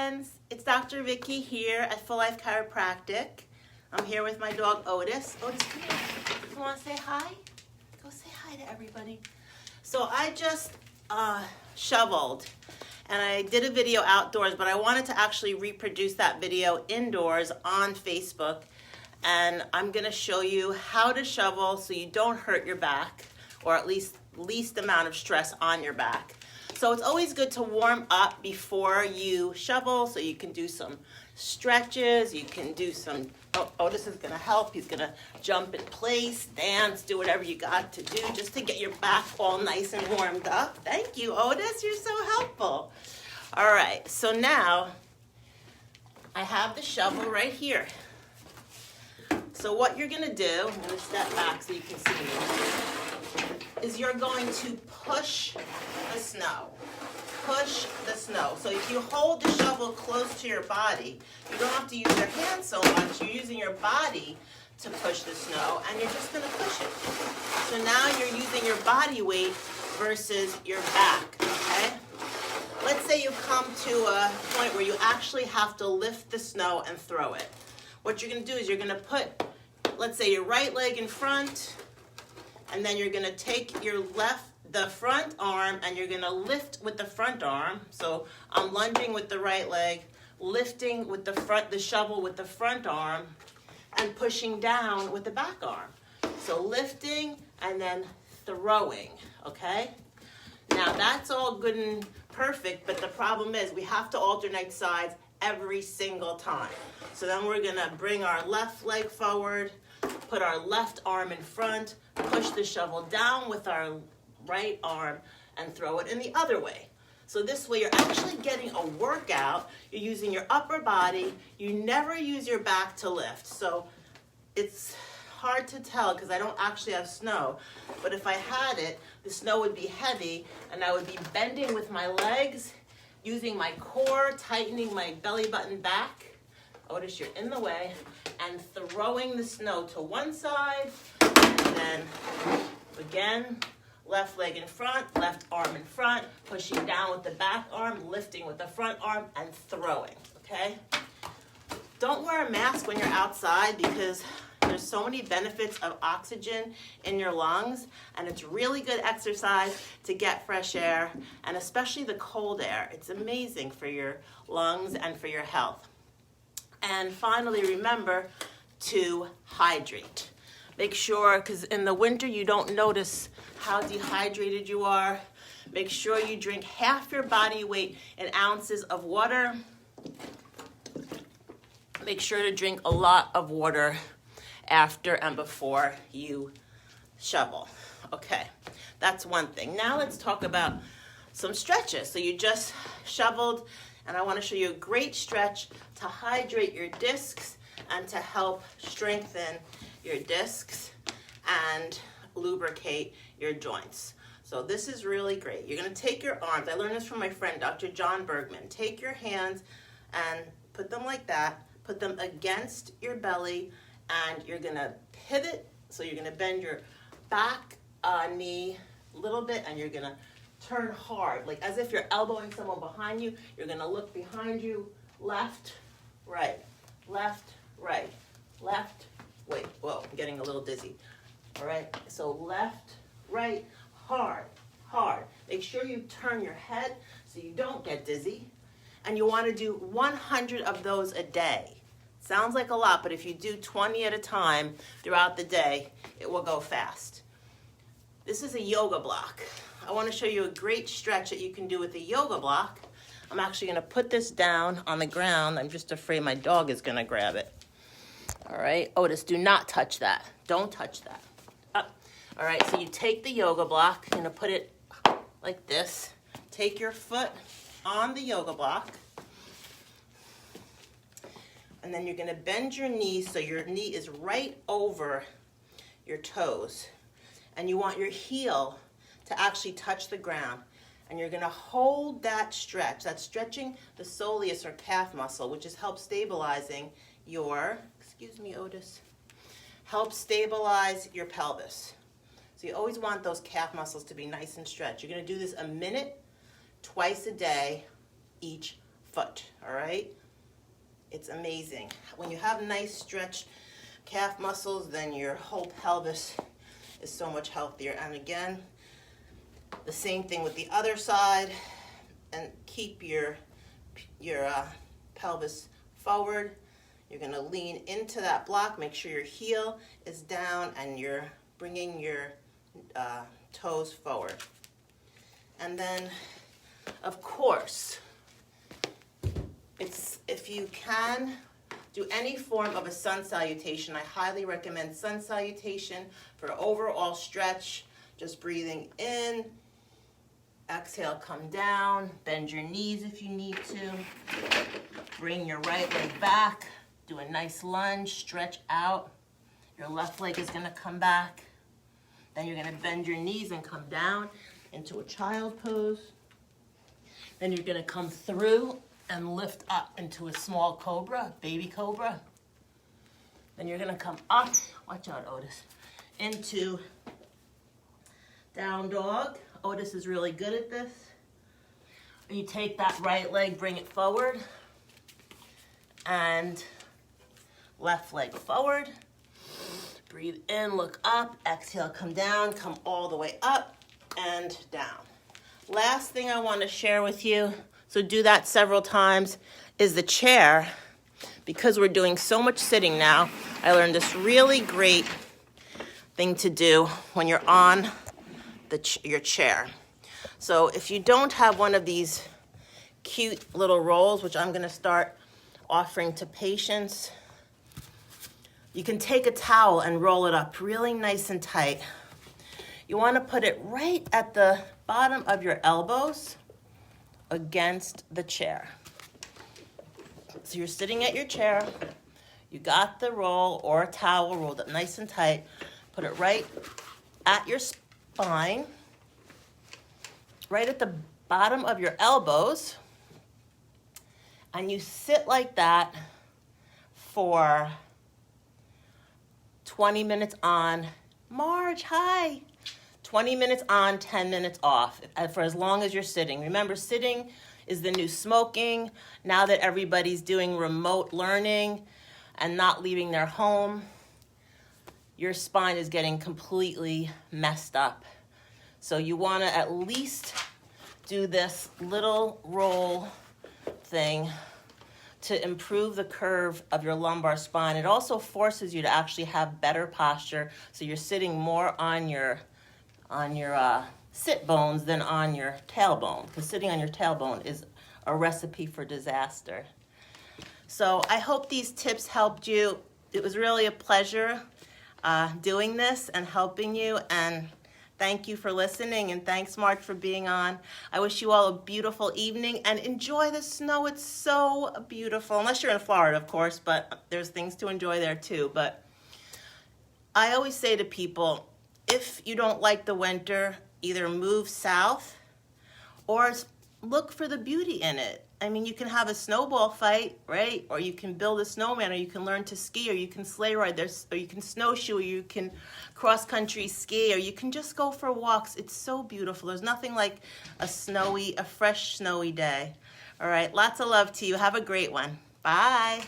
friends, it's Dr. Vickie here at Full Life Chiropractic. I'm here with my dog Otis. Otis, come here. You want to say hi? Go say hi to everybody. So I just shoveled and I did a video outdoors, but I wanted to actually reproduce that video indoors on Facebook. And I'm going to show you how to shovel so you don't hurt your back, or at least least amount of stress on your back. So it's always good to warm up before you shovel, so you can do some stretches, you can do some, Otis is gonna help, he's gonna jump in place, dance, do whatever you got to do just to get your back all nice and warmed up. Thank you, Otis, you're so helpful. All right, so now I have the shovel right here. So what you're gonna do, I'm gonna step back so you can see me, is you're going to push the snow. Push the snow. So if you hold the shovel close to your body, you don't have to use your hands so much. You're using your body to push the snow, and you're just going to push it. So now you're using your body weight versus your back, okay? Let's say you come to a point where you actually have to lift the snow and throw it. What you're going to do is you're going to put, let's say, your right leg in front, and then you're going to take the front arm, and you're going to lift with the front arm. So I'm lunging with the right leg, lifting with the shovel with the front arm, and pushing down with the back arm. So lifting and then throwing, okay? Now that's all good and perfect, but the problem is we have to alternate sides every single time. So then we're going to bring our left leg forward, put our left arm in front, push the shovel down with our right arm, and throw it in the other way. So this way you're actually getting a workout. You're using your upper body. You never use your back to lift. So it's hard to tell because I don't actually have snow. But if I had it, the snow would be heavy, and I would be bending with my legs, using my core, tightening my belly button back. Otis, you're in the way, and throwing the snow to one side, and then again, left leg in front, left arm in front, pushing down with the back arm, lifting with the front arm, and throwing, okay? Don't wear a mask when you're outside because there's so many benefits of oxygen in your lungs, and it's really good exercise to get fresh air, and especially the cold air. It's amazing for your lungs and for your health. And finally, remember to hydrate. Make sure, because in the winter you don't notice how dehydrated you are. Make sure you drink half your body weight in ounces of water. Make sure to drink a lot of water after and before you shovel. Okay, that's one thing. Now let's talk about some stretches. So you just shoveled, and I want to show you a great stretch to hydrate your discs and to help strengthen your discs and lubricate your joints. So this is really great. You're going to take your arms. I learned this from my friend, Dr. John Bergman. Take your hands and put them like that. Put them against your belly, and you're going to pivot. So you're going to bend your back knee a little bit, and you're going to turn hard, like as if you're elbowing someone behind you. You're going to look behind you, left, right, left, right, left. Wait, whoa, I'm getting a little dizzy. All right, so left, right, hard, hard. Make sure you turn your head so you don't get dizzy. And you want to do 100 of those a day. Sounds like a lot, but if you do 20 at a time throughout the day, it will go fast. This is a yoga block. I want to show you a great stretch that you can do with a yoga block. I'm actually going to put this down on the ground. I'm just afraid my dog is going to grab it. All right, Otis, do not touch that. Don't touch that. Up. All right, so you take the yoga block, you're gonna put it like this. Take your foot on the yoga block, and then you're gonna bend your knees so your knee is right over your toes. And you want your heel to actually touch the ground. And you're gonna hold that stretch. That's stretching the soleus or calf muscle, which is help stabilizing your, excuse me, Otis, help stabilize your pelvis. So you always want those calf muscles to be nice and stretched. You're going to do this a minute, twice a day, each foot, all right? It's amazing. When you have nice stretched calf muscles, then your whole pelvis is so much healthier. And again, the same thing with the other side, and keep your pelvis forward. You're gonna lean into that block, make sure your heel is down and you're bringing your toes forward. And then, of course, if you can do any form of a sun salutation, I highly recommend sun salutation for overall stretch. Just breathing in, exhale, come down, bend your knees if you need to. Bring your right leg back, do a nice lunge, stretch out. Your left leg is gonna come back. Then you're gonna bend your knees and come down into a child pose. Then you're gonna come through and lift up into a small cobra, baby cobra. Then you're gonna come up, watch out Otis, into down dog. Otis is really good at this. You take that right leg, bring it forward, and left leg forward. Breathe in, look up, exhale, come down, come all the way up and down. Last thing I want to share with you, so do that several times, is the chair. Because we're doing so much sitting now, I learned this really great thing to do when you're on your chair. So if you don't have one of these cute little rolls, which I'm going to start offering to patients, you can take a towel and roll it up really nice and tight. You want to put it right at the bottom of your elbows against the chair. So you're sitting at your chair, you got the roll or a towel rolled up nice and tight, put it right at your spine, right at the bottom of your elbows, and you sit like that for 20 minutes on. Marge, hi. 20 minutes on, 10 minutes off, for as long as you're sitting. Remember, sitting is the new smoking. Now that everybody's doing remote learning and not leaving their home, your spine is getting completely messed up. So you want to at least do this little roll thing to improve the curve of your lumbar spine. It also forces you to actually have better posture, so you're sitting more on your sit bones than on your tailbone, because sitting on your tailbone is a recipe for disaster. So I hope these tips helped you. It was really a pleasure doing this and helping you, and thank you for listening, and thanks, Mark, for being on. I wish you all a beautiful evening, and enjoy the snow. It's so beautiful, unless you're in Florida, of course, but there's things to enjoy there too. But I always say to people, if you don't like the winter, either move south or look for the beauty in it. I mean, you can have a snowball fight, right? Or you can build a snowman, or you can learn to ski, or you can sleigh ride, or you can snowshoe, or you can cross-country ski, or you can just go for walks. It's so beautiful. There's nothing like a fresh, snowy day. All right, lots of love to you. Have a great one. Bye.